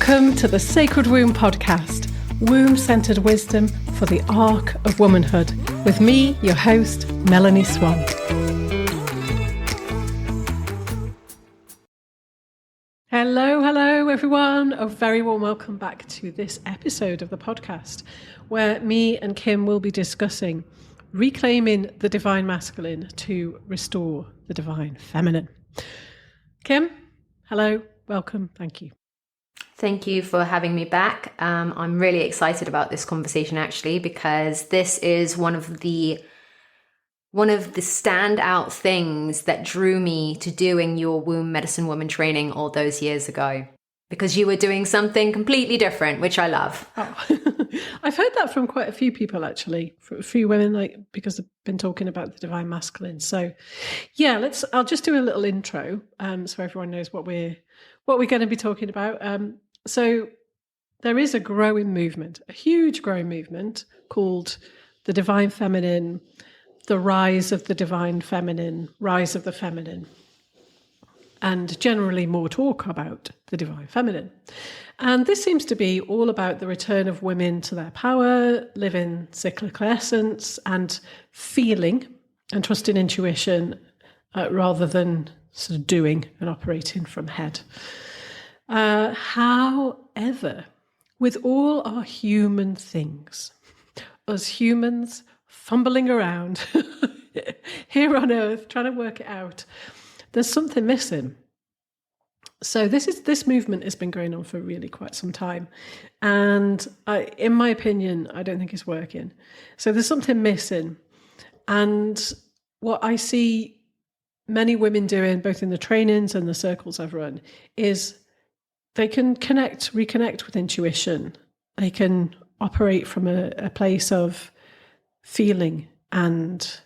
Welcome to the Sacred Womb podcast, womb-centered wisdom for the arc of womanhood, with me, your host, Melanie Swan. Hello everyone. A very warm welcome back to this episode of the podcast, where me and Kim will be discussing reclaiming the divine masculine to restore the divine feminine. Kim, hello, welcome, thank you. Thank you for having me back. I'm really excited about this conversation actually, because this is one of the standout things that drew me to doing your womb medicine woman training all those years ago, because you were doing something completely different, which I love. Oh. I've heard that from quite a few people actually, for a few women, because I've been talking about the divine masculine. So yeah, I'll just do a little intro so everyone knows what we're going to be talking about. So there is a growing movement, a huge growing movement called the divine feminine, the rise of the divine feminine, rise of the feminine, and generally more talk about the divine feminine. And this seems to be all about the return of women to their power, living cyclical essence, and feeling and trusting intuition rather than sort of doing and operating from head. However, with all our human things, us humans fumbling around here on Earth, trying to work it out, there's something missing. So this movement has been going on for really quite some time. And in my opinion, I don't think it's working. So there's something missing. And what I see many women doing, both in the trainings and the circles I've run, is they can reconnect with intuition. They can operate from a place of feeling and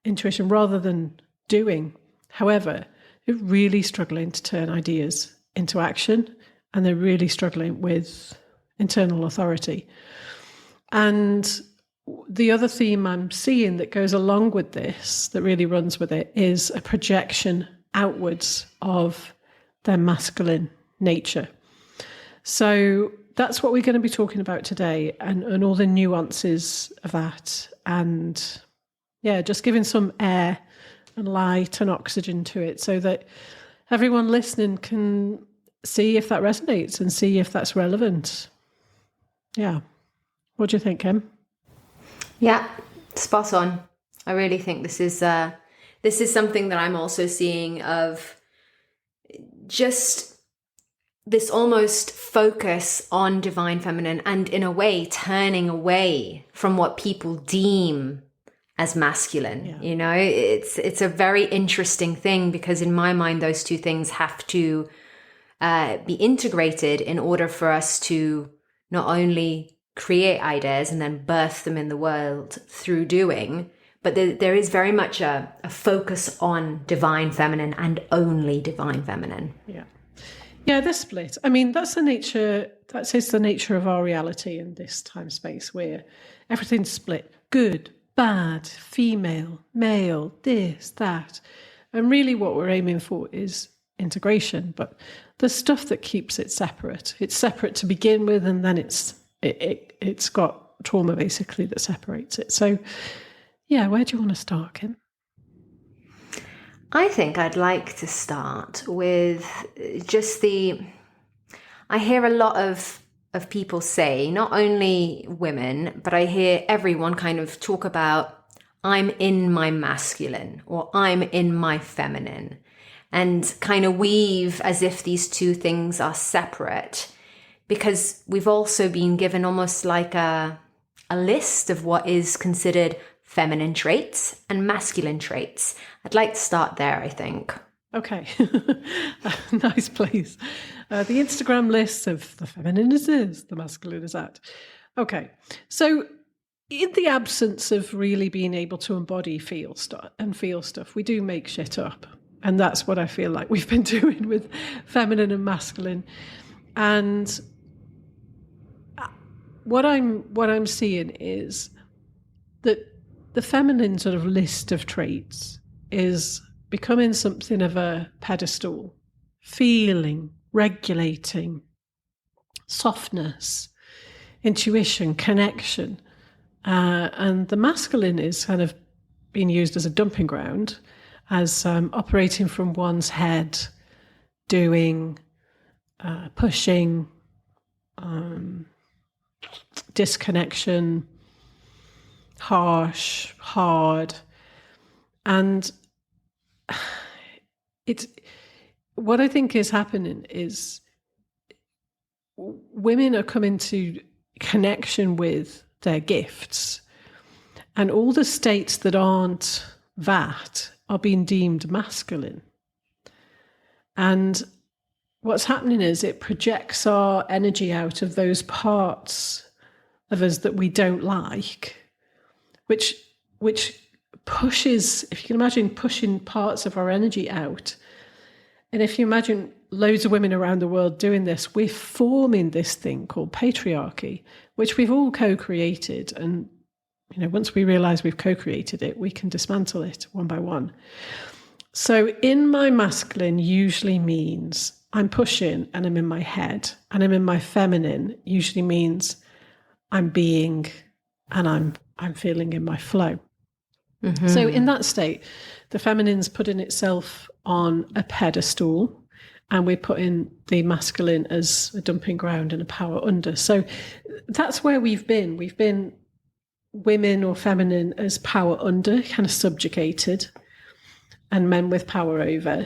intuition rather than doing. However, they're really struggling to turn ideas into action, and they're really struggling with internal authority. And the other theme I'm seeing that goes along with this, that really runs with it, is a projection outwards of their masculine nature. So that's what we're going to be talking about today, and all the nuances of that. And yeah, just giving some air and light and oxygen to it so that everyone listening can see if that resonates and see if that's relevant. Yeah. What do you think, Kim? Yeah, spot on. I really think this is something that I'm also seeing, of just this almost focus on divine feminine, and in a way turning away from what people deem as masculine. Yeah. You know, it's a very interesting thing, because in my mind, those two things have to be integrated in order for us to not only create ideas and then birth them in the world through doing, but there is very much a focus on divine feminine and only divine feminine. Yeah, the split. I mean, that is the nature of our reality in this time space, where everything's split. Good, bad, female, male, this, that. And really what we're aiming for is integration, but the stuff that keeps it separate. It's separate to begin with, and then it's got trauma basically that separates it. So yeah, where do you want to start, Kim? I think I'd like to start with just I hear a lot of people say, not only women, but I hear everyone kind of talk about, I'm in my masculine, or I'm in my feminine, and kind of weave as if these two things are separate, because we've also been given almost like a list of what is considered feminine traits and masculine traits. I'd like to start there, I think. Okay. Nice place. The Instagram lists of the feminine is this, the masculine is that. Okay. So in the absence of really being able to embody feel stuff, we do make shit up. And that's what I feel like we've been doing with feminine and masculine. And what I'm seeing is that the feminine sort of list of traits is becoming something of a pedestal, feeling, regulating, softness, intuition, connection. And the masculine is kind of being used as a dumping ground, as operating from one's head, doing, pushing, disconnection, harsh, hard. And it's what I think is happening is women are coming to connection with their gifts, and all the states that aren't that are being deemed masculine. And what's happening is it projects our energy out of those parts of us that we don't like, which pushes, if you can imagine pushing parts of our energy out. And if you imagine loads of women around the world doing this, we're forming this thing called patriarchy, which we've all co-created. And, once we realize we've co-created it, we can dismantle it one by one. So in my masculine usually means I'm pushing and I'm in my head, and I'm in my feminine usually means I'm being and I'm feeling in my flow. Mm-hmm. So in that state, the feminine's putting itself on a pedestal, and we're putting the masculine as a dumping ground and a power under. So that's where we've been. We've been women or feminine as power under, kind of subjugated, and men with power over,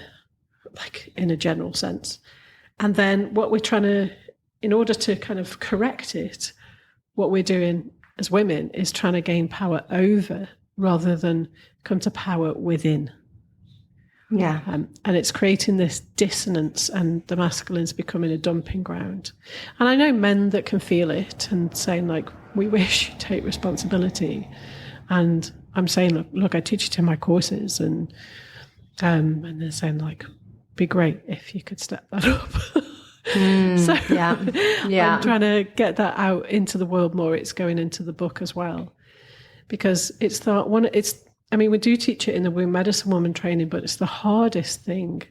like in a general sense. And then what we're trying to, in order to kind of correct it, what we're doing as women is trying to gain power over rather than come to power within. Yeah. And it's creating this dissonance, and the masculine's becoming a dumping ground. And I know men that can feel it and saying, like, we wish you take responsibility. And I'm saying, look, I teach it in my courses, and they're saying, like, be great if you could step that up. I'm trying to get that out into the world more. It's going into the book as well, because we do teach it in the womb medicine woman training, but it's the hardest thing.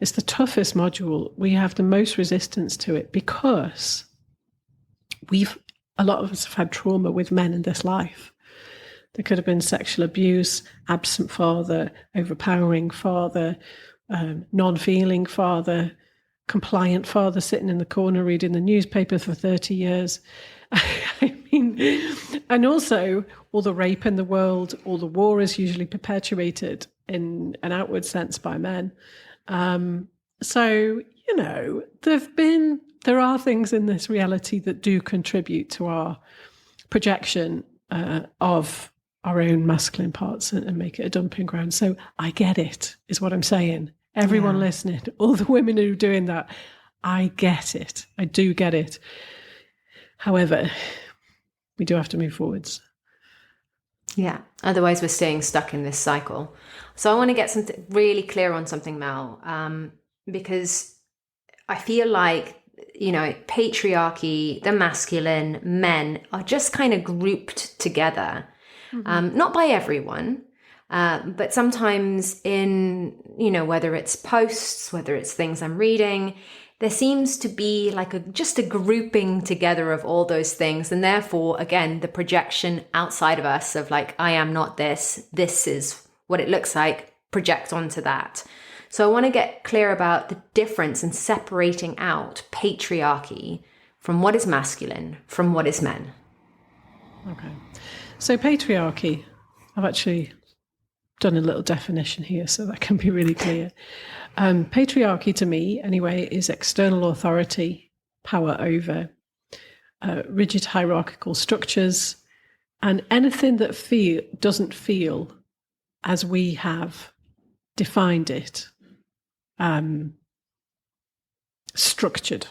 It's the toughest module. We have the most resistance to it because a lot of us have had trauma with men in this life. There could have been sexual abuse, absent father, overpowering father, non-feeling father, compliant father sitting in the corner reading the newspaper for 30 years. And also all the rape in the world, all the war is usually perpetuated in an outward sense by men. So, there are things in this reality that do contribute to our projection of our own masculine parts and make it a dumping ground. So I get it, is what I'm saying. Everyone listening, all the women who are doing that, I get it. I do get it. However, we do have to move forwards. Yeah. Otherwise, we're staying stuck in this cycle. So I want to get something really clear on something, Mel, because I feel like, patriarchy, the masculine, men are just kind of grouped together. Mm-hmm. Not by everyone, but sometimes in, whether it's posts, whether it's things I'm reading, there seems to be like just a grouping together of all those things. And therefore, again, the projection outside of us of like, I am not this is what it looks like, project onto that. So I want to get clear about the difference in separating out patriarchy from what is masculine, from what is men. Okay. So patriarchy, I've actually done a little definition here so that can be really clear. Patriarchy to me, anyway, is external authority, power over, rigid hierarchical structures, and anything that doesn't feel as we have defined it, structured.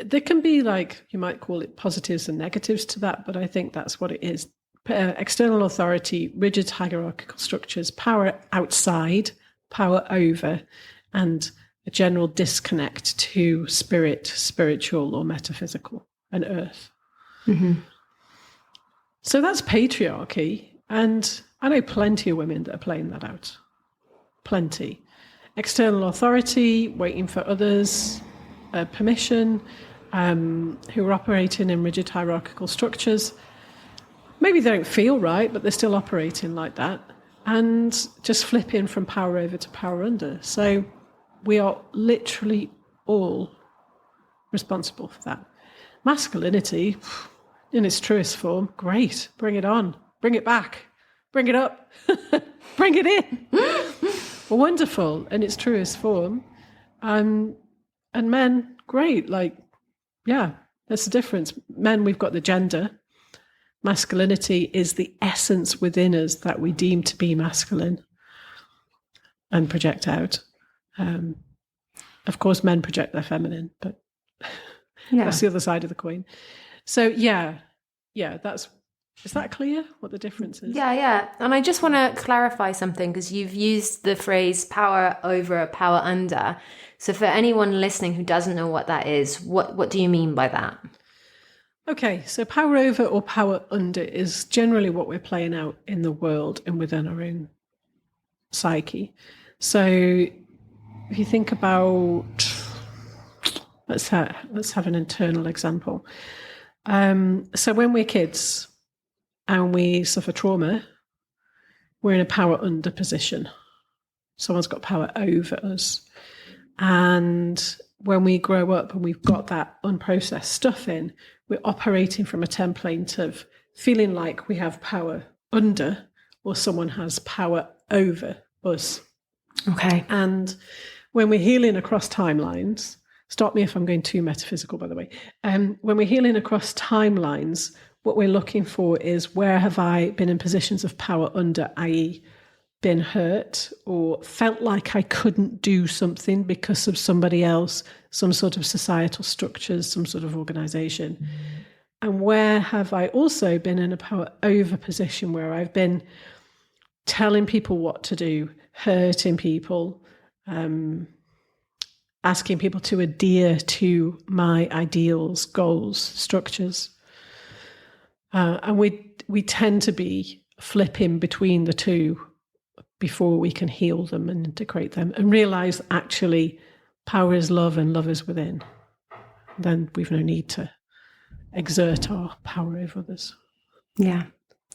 There can be, like, you might call it positives and negatives to that, but I think that's what it is. External authority, rigid hierarchical structures, power outside, power over, and a general disconnect to spirit, spiritual or metaphysical, and earth. Mm-hmm. So that's patriarchy. And I know plenty of women that are playing that out. Plenty. external authority, waiting for others' permission, who are operating in rigid hierarchical structures. Maybe they don't feel right, but they're still operating like that, and just flipping from power over to power under. So we are literally all responsible for that. Masculinity, in its truest form, great. Bring it on. Bring it back. Bring it up. Bring it in. Wonderful in its truest form. And men, great. Like, yeah, that's the difference. Men, we've got the gender. Masculinity is the essence within us that we deem to be masculine and project out. Of course, men project their feminine, but that's the other side of the coin. So, yeah, is that clear what the difference is? Yeah. And I just want to clarify something, because you've used the phrase power over, power under. So for anyone listening who doesn't know what that is, what do you mean by that? Okay, so power over or power under is generally what we're playing out in the world and within our own psyche. So if you think about, let's have an internal example. So when we're kids and we suffer trauma, we're in a power under position. Someone's got power over us. And when we grow up and we've got that unprocessed stuff in, we're operating from a template of feeling like we have power under or someone has power over us. Okay. And when we're healing across timelines, stop me if I'm going too metaphysical, by the way. When we're healing across timelines, what we're looking for is, where have I been in positions of power under, i.e., been hurt or felt like I couldn't do something because of somebody else, some sort of societal structures, some sort of organization. And where have I also been in a power over position where I've been telling people what to do, hurting people, asking people to adhere to my ideals, goals, structures. And we tend to be flipping between the two before we can heal them and integrate them and realize actually power is love and love is within. Then we've no need to exert our power over others. Yeah.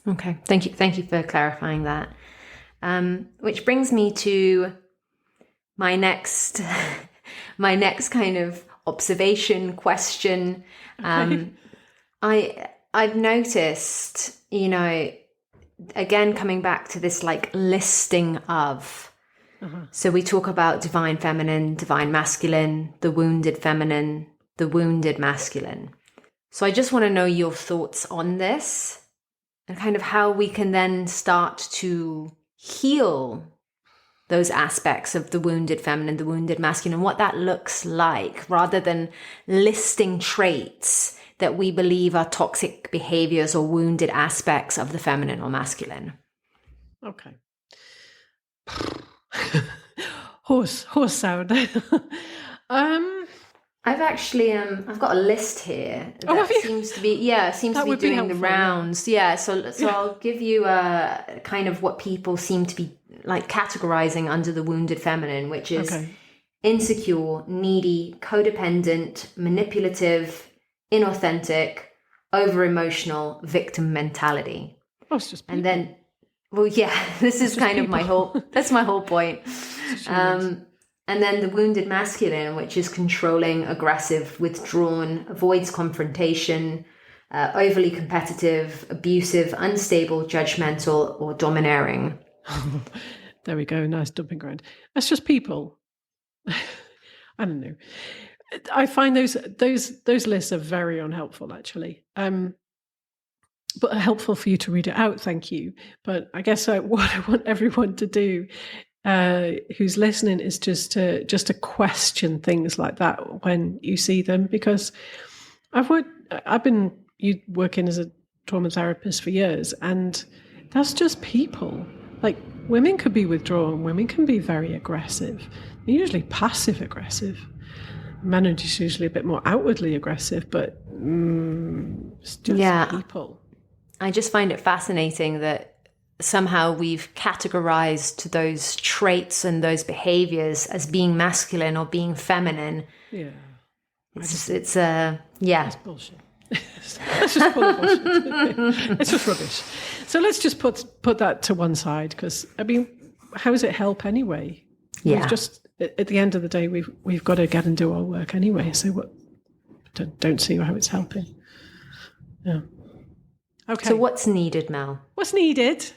Okay. Thank you for clarifying that. Which brings me to my next kind of observation question. I've noticed, again, coming back to this like listing of, so we talk about divine feminine, divine masculine, the wounded feminine, the wounded masculine. So I just want to know your thoughts on this and kind of how we can then start to heal those aspects of the wounded feminine, the wounded masculine, what that looks like, rather than listing traits that we believe are toxic behaviors or wounded aspects of the feminine or masculine. Okay. horse sound. I've actually I've got a list here that seems to be doing the rounds. Yeah, so I'll give you a kind of what people seem to be like categorizing under the wounded feminine, which is insecure, needy, codependent, manipulative, inauthentic, over-emotional, victim mentality. Oh, it's just people. And then, this is kind of that's my whole point. And then the wounded masculine, which is controlling, aggressive, withdrawn, avoids confrontation, overly competitive, abusive, unstable, judgmental, or domineering. There we go. Nice dumping ground. That's just people. I don't know. I find those lists are very unhelpful, actually. But helpful for you to read it out. Thank you. But I guess what I want everyone to do, who's listening, is just to question things like that when you see them, because I've been working as a trauma therapist for years, and that's just people. Like, women could be withdrawn, women can be very aggressive. They're usually passive aggressive. Men are just usually a bit more outwardly aggressive, but it's just people. I just find it fascinating that somehow we've categorized those traits and those behaviors as being masculine or being feminine. Yeah. It's bullshit. Let's just call it bullshit. It's just rubbish. So let's just put that to one side, because I mean, how does it help anyway? Yeah. We've just, at the end of the day, we've got to get and do our work anyway. So what? Don't see how it's helping. Yeah. Okay. So what's needed, Mel? What's needed?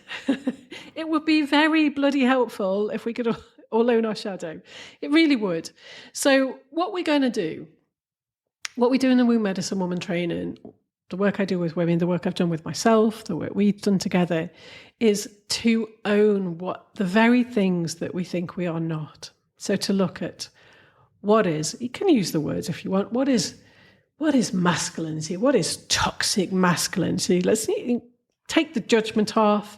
It would be very bloody helpful if we could all own our shadow. It really would. So what we're going to do, what we do in the womb medicine woman training, the work I do with women, the work I've done with myself, the work we've done together, is to own the very things that we think we are not. So to look at what is, you can use the words if you want, what is masculinity? What is toxic masculinity? Let's take the judgment off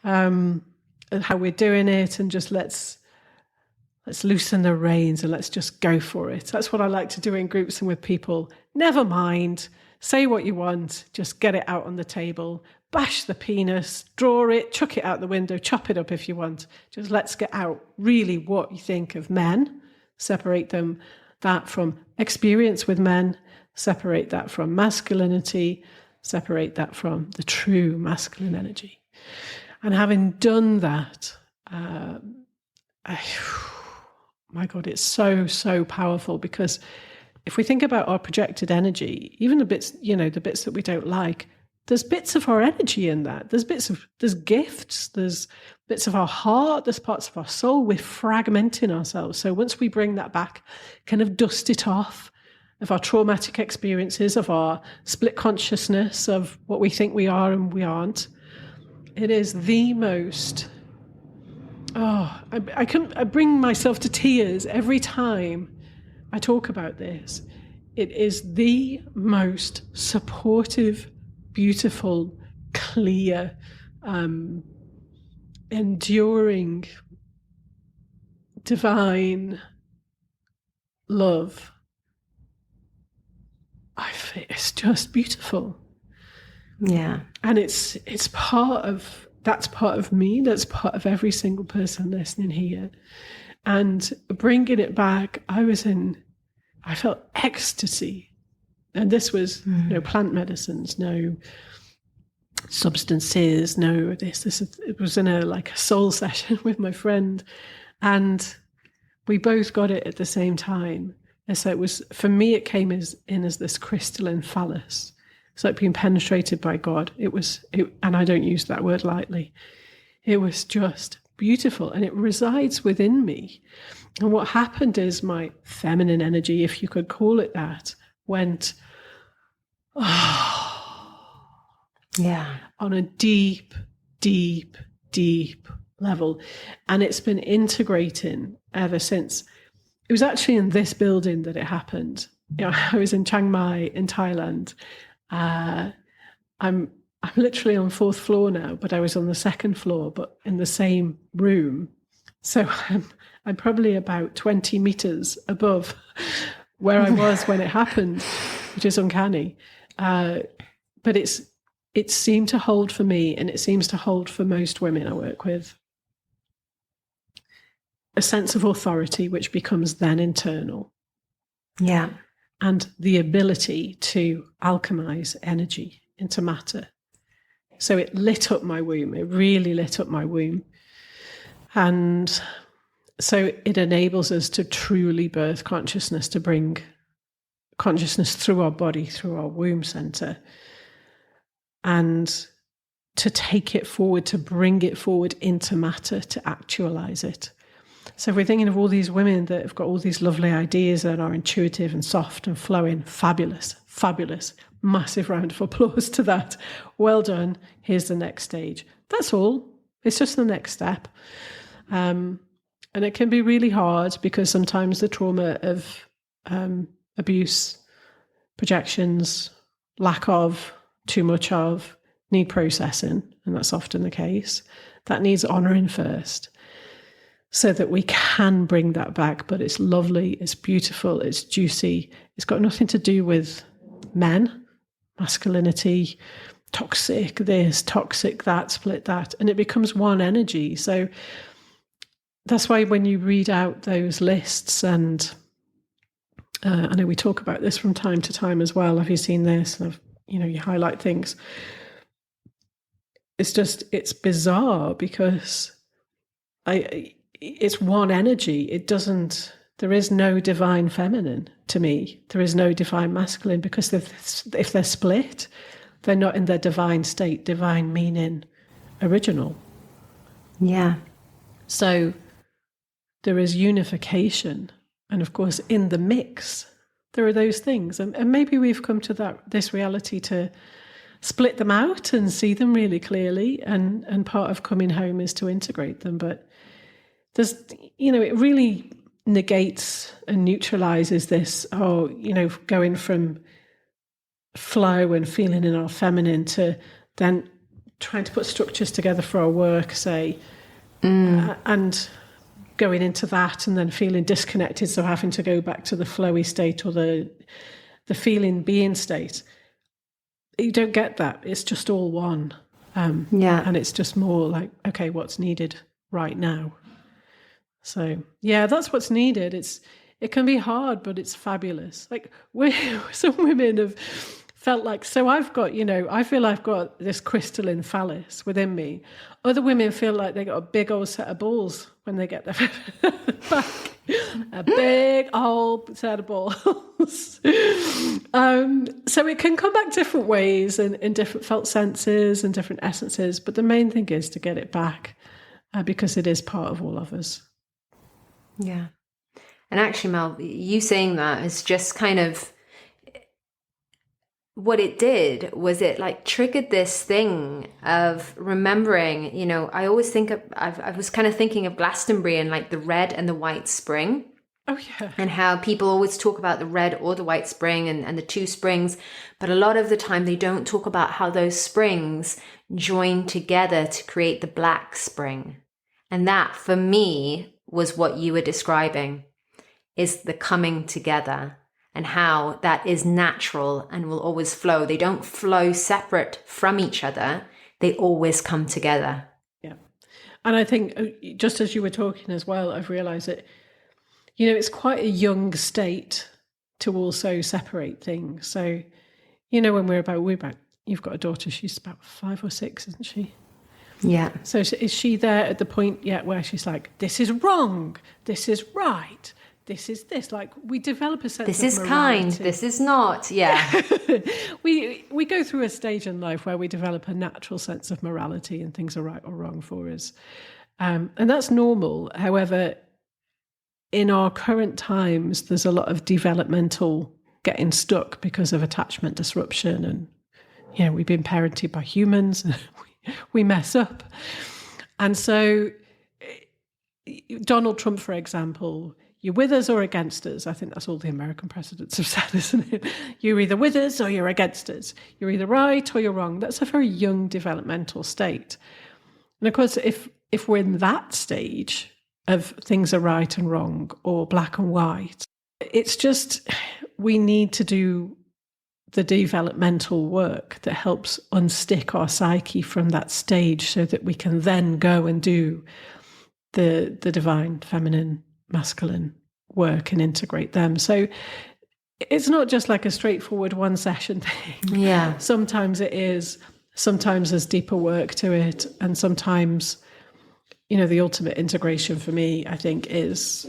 and how we're doing it, and just let's loosen the reins and let's just go for it. That's what I like to do in groups and with people. Never mind, say what you want, just get it out on the table, bash the penis, draw it, chuck it out the window, chop it up if you want. Just let's get out really what you think of men, separate that from experience with men, separate that from masculinity, separate that from the true masculine energy. And having done that, my God, it's so, so powerful, because if we think about our projected energy, even the bits that we don't like, there's bits of our energy in that. There's gifts, there's bits of our heart, there's parts of our soul. We're fragmenting ourselves. So once we bring that back, kind of dust it off of our traumatic experiences, of our split consciousness, of what we think we are and we aren't, it is the most... I bring myself to tears every time I talk about this. It is the most supportive, beautiful, clear, enduring, divine love. It's just beautiful. Yeah. And it's part of... That's part of me. That's part of every single person listening here. And bringing it back, I felt ecstasy. And this was no plant medicines, no substances, no this. It was in a soul session with my friend. And we both got it at the same time. And so it was, for me, it came in as this crystalline phallus. It's like being penetrated by God. And I don't use that word lightly. It was just beautiful, and it resides within me. And what happened is my feminine energy, if you could call it that, went, yeah, on a deep, deep, deep level. And it's been integrating ever since. It was actually in this building that it happened. I was in Chiang Mai in Thailand. I'm literally on 4th floor now, but I was on the 2nd floor, but in the same room. So I'm probably about 20 meters above where I was when it happened, which is uncanny. But it seemed to hold for me, and it seems to hold for most women I work with, a sense of authority, which becomes then internal. Yeah. And the ability to alchemize energy into matter. So it lit up my womb. It really lit up my womb. And so it enables us to truly birth consciousness, to bring consciousness through our body, through our womb center, and to take it forward, to bring it forward into matter, to actualize it. So if we're thinking of all these women that have got all these lovely ideas and are intuitive and soft and flowing, fabulous, fabulous. Massive round of applause to that. Well done. Here's the next stage. That's all. It's just the next step. And it can be really hard, because sometimes the trauma of abuse, projections, lack of, too much of, need processing. And that's often the case. That needs honouring first, so that we can bring that back. But it's lovely, it's beautiful, it's juicy. It's got nothing to do with men, masculinity, toxic this, toxic that, split that, and it becomes one energy. So that's why when you read out those lists, and I know we talk about this from time to time as well. Have you seen this? You highlight things. It's bizarre because it's one energy. There is no divine feminine to me. There is no divine masculine, because if they're split, they're not in their divine state, divine meaning original. Yeah. So there is unification. And of course, in the mix, there are those things. And maybe we've come to this reality to split them out and see them really clearly. And part of coming home is to integrate them. But it really negates and neutralizes this, going from flow and feeling in our feminine to then trying to put structures together for our work, say, and going into that and then feeling disconnected, so having to go back to the flowy state or the feeling being state. You don't get that. It's just all one. And it's just more like, okay, what's needed right now? So yeah, that's what's needed. It can be hard, but it's fabulous. Like some women have felt like, so I've got, I feel I've got this crystalline phallus within me. Other women feel like they got a big old set of balls when they get their back. A big old set of balls. So it can come back different ways and in different felt senses and different essences. But the main thing is to get it back because it is part of all of us. Yeah. And actually, Mel, you saying that is just kind of what it did. Was it like triggered this thing of remembering, I always think I was kind of thinking of Glastonbury and like the red and the white spring. Oh, yeah. And how people always talk about the red or the white spring and the two springs. But a lot of the time they don't talk about how those springs join together to create the black spring. And that, for me, was what you were describing, is the coming together and how that is natural and will always flow. They don't flow separate from each other. They always come together. Yeah. And I think just as you were talking as well, I've realized that, it's quite a young state to also separate things. So, when we're about, you've got a daughter, she's about 5 or 6, isn't she? Yeah. So is she there at the point yet where she's like, this is wrong, this is right, this is this? Like, we develop a sense of this is morality. kind, this is not. Yeah. we go through a stage in life where we develop a natural sense of morality and things are right or wrong for us. And that's normal. However, in our current times, there's a lot of developmental getting stuck because of attachment disruption. And, we've been parented by humans and we mess up. And so Donald Trump, for example, you're with us or against us. I think that's all the American presidents have said, isn't it? You're either with us or you're against us. You're either right or you're wrong. That's a very young developmental state. And of course, if we're in that stage of things are right and wrong or black and white, it's just we need to do the developmental work that helps unstick our psyche from that stage so that we can then go and do the divine, feminine, masculine work and integrate them. So it's not just like a straightforward one session thing. Yeah. Sometimes it is, sometimes there's deeper work to it. And sometimes, the ultimate integration for me, I think, is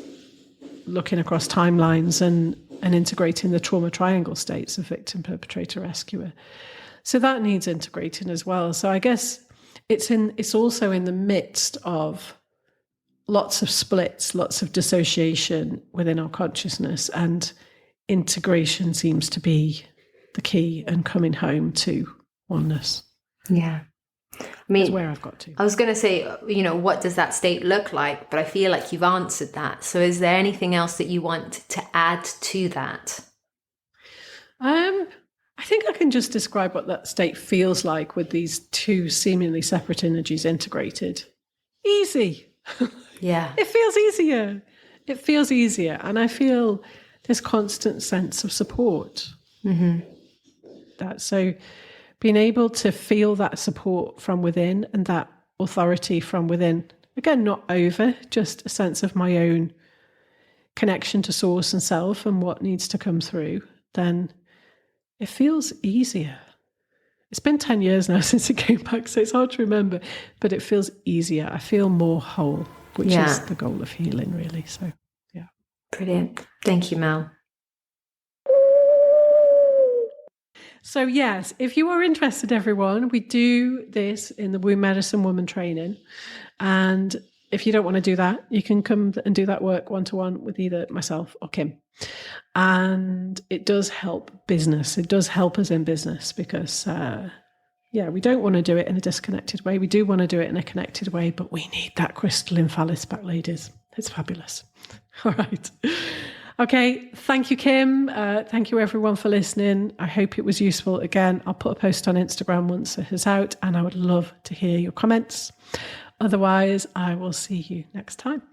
looking across timelines and integrating the trauma triangle states of victim, perpetrator, rescuer. So that needs integrating as well. So I guess it's also in the midst of lots of splits, lots of dissociation within our consciousness, and integration seems to be the key and coming home to oneness. Yeah. I mean, that's where I've got to. I was going to say, what does that state look like? But I feel like you've answered that. So is there anything else that you want to add to that? I think I can just describe what that state feels like with these two seemingly separate energies integrated. Easy. Yeah. It feels easier. And I feel this constant sense of support. Mm-hmm. So being able to feel that support from within and that authority from within. Again, not over, just a sense of my own connection to source and self and what needs to come through, then it feels easier. It's been 10 years now since it came back, so it's hard to remember, but it feels easier. I feel more whole, which is the goal of healing, really. So, yeah. Brilliant. Thank you, Mel. So, yes, if you are interested, everyone, we do this in the Womb Medicine Woman Training. And if you don't want to do that, you can come and do that work one-to-one with either myself or Kim. And it does help business. It does help us in business because, we don't want to do it in a disconnected way. We do want to do it in a connected way, but we need that crystalline phallus back, ladies. It's fabulous. All right. Okay. Thank you, Kim. Thank you, everyone, for listening. I hope it was useful. Again, I'll put a post on Instagram once it is out, and I would love to hear your comments. Otherwise, I will see you next time.